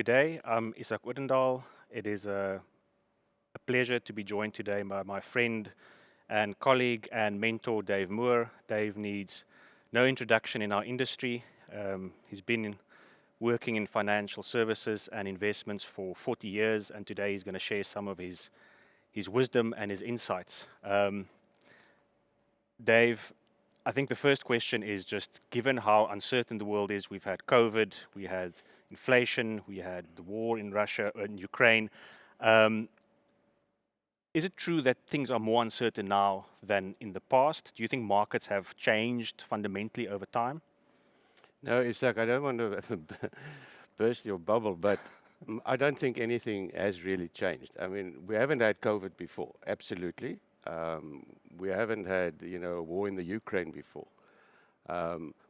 today. I'm Izak Odendaal. It is a pleasure to be joined today by my friend and colleague and mentor, Dave Mohr. Dave needs no introduction in our industry. He's been working in financial services and investments for 40 years, and today he's going to share some of his wisdom and his insights. Dave, I think the first question is just given how uncertain the world is, we've had COVID, we had inflation, we had the war in Russia and Ukraine. Um, is it true that things are more uncertain now than in the past? Do you think markets have changed fundamentally over time? No, Isaac, I don't want to burst your bubble, but I don't think anything has really changed. I mean, we haven't had COVID before, absolutely. We haven't had, a war in the Ukraine before.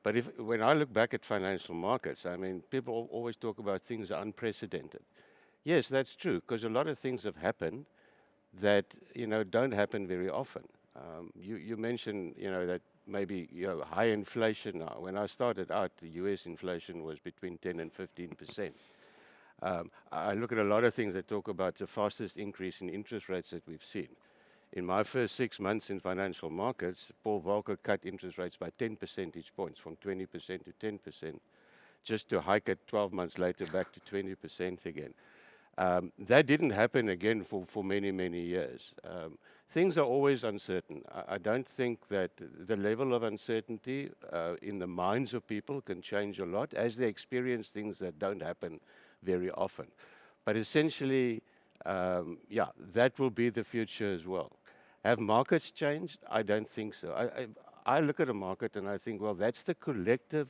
But when I look back at financial markets, I mean, people always talk about things are unprecedented. Yes, that's true, because a lot of things have happened that, don't happen very often. You mentioned, that maybe, high inflation now. When I started out, the US inflation was between 10 and 15%. I look at a lot of things that talk about the fastest increase in interest rates that we've seen. In my first 6 months in financial markets, Paul Volcker cut interest rates by 10 percentage points, from 20% to 10%, just to hike it 12 months later back to 20% again. That didn't happen again for many, many years. Things are always uncertain. I don't think that the level of uncertainty in the minds of people can change a lot as they experience things that don't happen very often. But essentially, that will be the future as well. Have markets changed? I don't think so. I look at a market and I think, well, that's the collective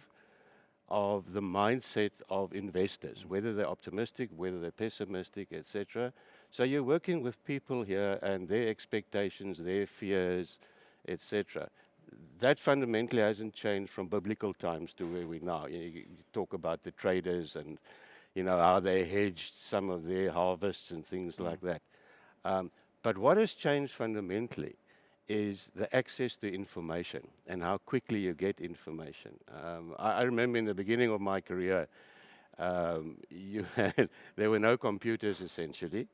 of the mindset of investors, whether they're optimistic, whether they're pessimistic, etc. So you're working with people here and their expectations, their fears, etc. That fundamentally hasn't changed from biblical times to where we now. You talk about the traders and how they hedged some of their harvests and things like that. But what has changed fundamentally is the access to information and how quickly you get information. I remember in the beginning of my career, there were no computers essentially.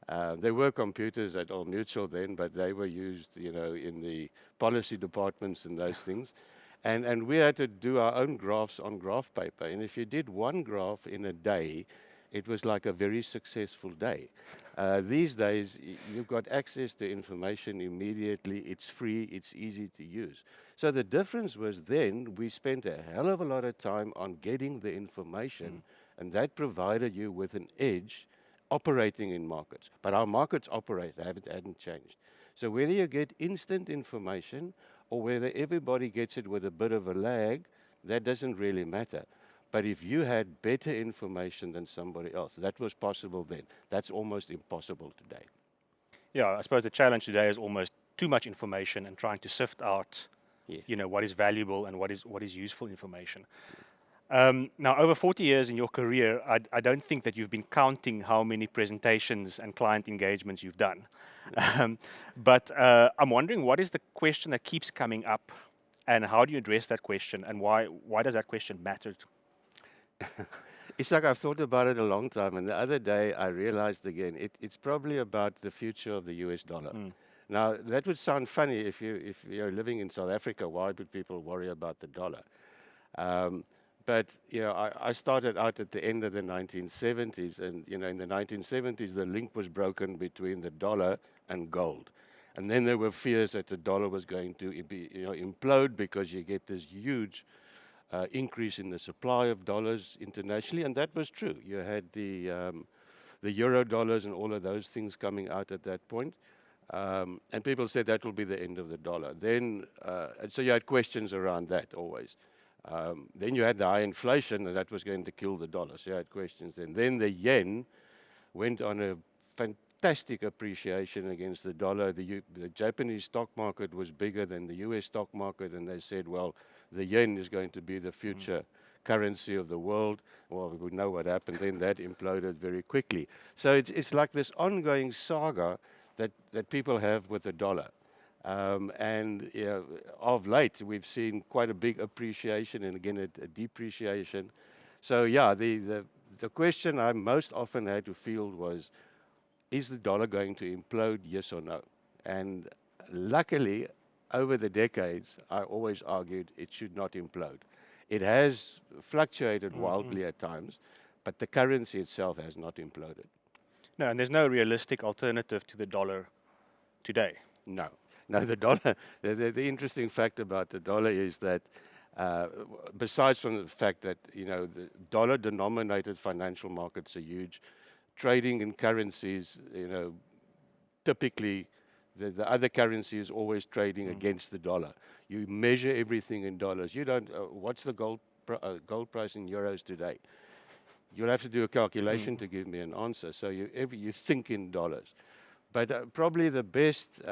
There were computers at Old Mutual then, but they were used, in the policy departments and those things. And we had to do our own graphs on graph paper. And if you did one graph in a day, it was like a very successful day. These days, you've got access to information immediately. It's free. It's easy to use. So the difference was then we spent a hell of a lot of time on getting the information, and that provided you with an edge operating in markets. But our markets operate, they hadn't changed. So whether you get instant information or whether everybody gets it with a bit of a lag, that doesn't really matter. But if you had better information than somebody else, that was possible then. That's almost impossible today. Yeah, I suppose the challenge today is almost too much information and trying to sift out, Yes. what is valuable and what is useful information. Now, over 40 years in your career, I don't think that you've been counting how many presentations and client engagements you've done. But I'm wondering, what is the question that keeps coming up, and how do you address that question, and why does that question matter? Isaac, I've thought about it a long time, and the other day I realized again, it's probably about the future of the US dollar. Now, that would sound funny if you're living in South Africa. Why would people worry about the dollar? But I started out at the end of the 1970s, and in the 1970s, the link was broken between the dollar and gold. And then there were fears that the dollar was going to implode because you get this huge increase in the supply of dollars internationally, and that was true. You had the euro dollars and all of those things coming out at that point, and people said that will be the end of the dollar. Then, and so you had questions around that always. Then you had the high inflation, and that was going to kill the dollar. So you had questions then. Then the yen went on a fantastic appreciation against the dollar. The Japanese stock market was bigger than the US stock market, and they said, well, the yen is going to be the future currency of the world. Well, we know what happened then. That imploded very quickly. So it's like this ongoing saga that people have with the dollar. And of late, we've seen quite a big appreciation and again a depreciation. So yeah, the the question I most often had to field was, is the dollar going to implode, yes or no? And luckily, over the decades, I always argued it should not implode. It has fluctuated wildly at times, but the currency itself has not imploded. No, and there's no realistic alternative to the dollar today. No. No, the dollar, the interesting fact about the dollar is that besides from the fact that, the dollar-denominated financial markets are huge, trading in currencies, typically the other currency is always trading against the dollar. You measure everything in dollars. You don't, what's the gold price in euros today? You'll have to do a calculation to give me an answer. So you think in dollars. But probably the best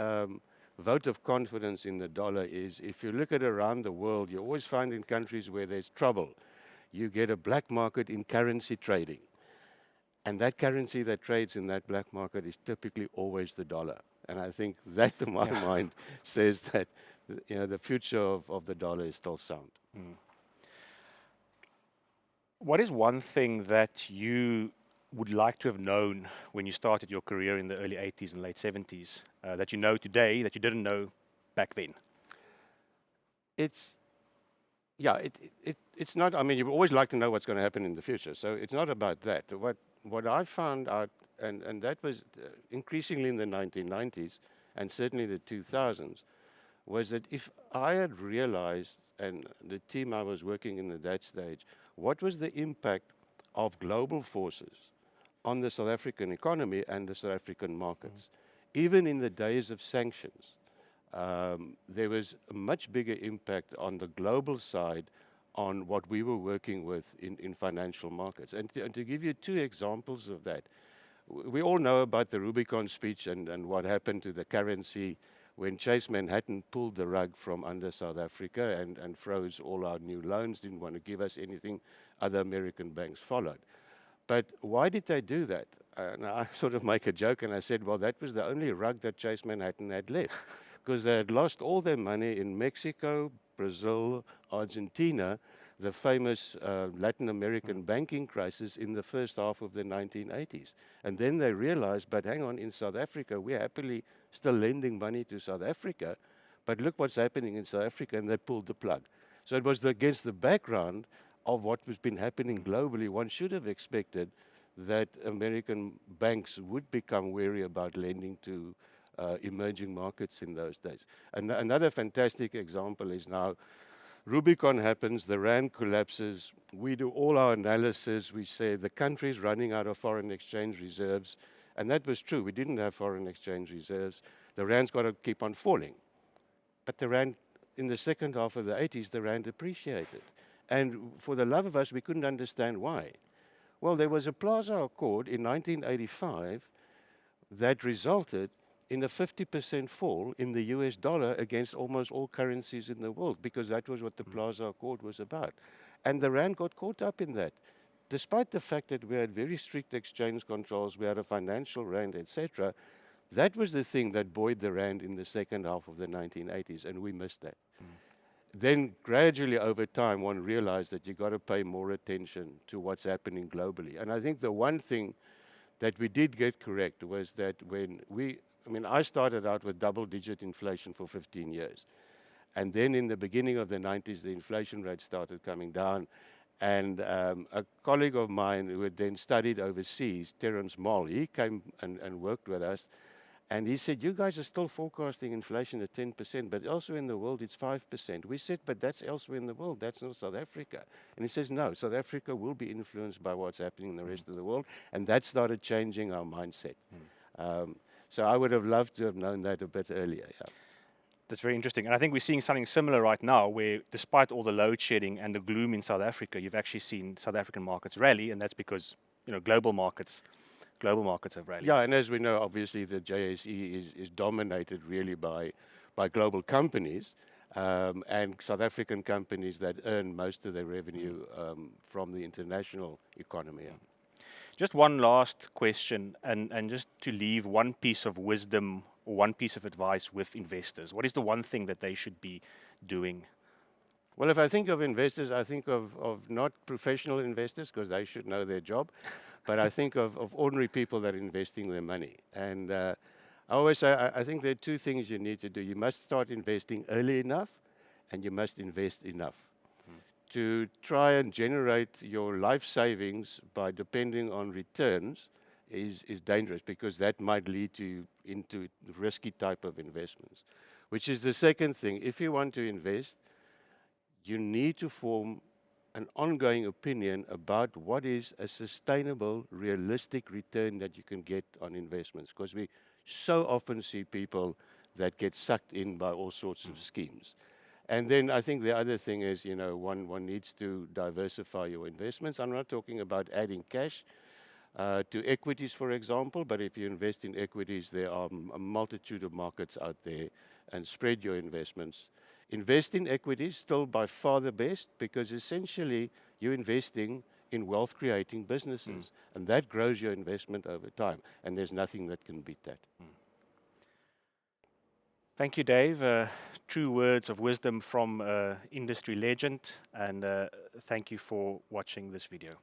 vote of confidence in the dollar is if you look at around the world, you always find in countries where there's trouble, you get a black market in currency trading. And that currency that trades in that black market is typically always the dollar. And I think that, to my mind, says that the future of the dollar is still sound. What is one thing that you would like to have known when you started your career in the early 80s and late 70s that you know today that you didn't know back then? It's not, I mean, you always like to know what's going to happen in the future. So it's not about that. What I found out, and that was increasingly in the 1990s and certainly the 2000s, was that if I had realized, and the team I was working in at that stage, what was the impact of global forces on the South African economy and the South African markets, even in the days of sanctions, there was a much bigger impact on the global side on what we were working with in financial markets. And to give you two examples of that, we all know about the Rubicon speech and what happened to the currency when Chase Manhattan pulled the rug from under South Africa and froze all our new loans, didn't want to give us anything. Other American banks followed. But why did they do that? And I sort of make a joke and I said, well, that was the only rug that Chase Manhattan had left, because they had lost all their money in Mexico, Brazil, Argentina, the famous Latin American banking crisis in the first half of the 1980s. And then they realized, but hang on, in South Africa, we're happily still lending money to South Africa, but look what's happening in South Africa, and they pulled the plug. So it was against the background of what was been happening globally. One should have expected that American banks would become wary about lending to emerging markets in those days. And another fantastic example is now Rubicon happens, the rand collapses, we do all our analysis, we say the country's running out of foreign exchange reserves, and that was true. We didn't have foreign exchange reserves. The rand's got to keep on falling. But the rand, in the second half of the 80s, the rand appreciated. And for the love of us, we couldn't understand why. Well, there was a Plaza Accord in 1985 that resulted in a 50% fall in the US dollar against almost all currencies in the world, because that was what the Plaza Accord was about. And the rand got caught up in that. Despite the fact that we had very strict exchange controls, we had a financial rand, etc., that was the thing that buoyed the rand in the second half of the 1980s, and we missed that. Then gradually over time, one realized that you got to pay more attention to what's happening globally. And I think the one thing that we did get correct was that I started out with double-digit inflation for 15 years. And then in the beginning of the 90s, the inflation rate started coming down. And a colleague of mine who had then studied overseas, Terence Mohr, he came and worked with us. And he said, you guys are still forecasting inflation at 10%, but elsewhere in the world it's 5%. We said, but that's elsewhere in the world, that's not South Africa. And he says, no, South Africa will be influenced by what's happening in the rest of the world. And that started changing our mindset. So I would have loved to have known that a bit earlier. Yeah. That's very interesting. And I think we're seeing something similar right now where despite all the load shedding and the gloom in South Africa, you've actually seen South African markets rally, and that's because global markets have rallied. Yeah, and as we know, obviously the JSE is dominated really by global companies and South African companies that earn most of their revenue from the international economy. Just one last question, and just to leave one piece of wisdom or one piece of advice with investors. What is the one thing that they should be doing? Well, if I think of investors, I think of not professional investors because they should know their job, but I think of ordinary people that are investing their money. And I always say, I think there are two things you need to do. You must start investing early enough, and you must invest enough. To try and generate your life savings by depending on returns is dangerous because that might lead to into risky type of investments, which is the second thing. If you want to invest, you need to form an ongoing opinion about what is a sustainable, realistic return that you can get on investments. Because we so often see people that get sucked in by all sorts of schemes. And then I think the other thing is, one needs to diversify your investments. I'm not talking about adding cash to equities, for example, but if you invest in equities, there are a multitude of markets out there, and spread your investments. Invest in equities, still by far the best, because essentially you're investing in wealth creating businesses, and that grows your investment over time, and there's nothing that can beat that. Thank you, Dave. True words of wisdom from industry legend, and thank you for watching this video.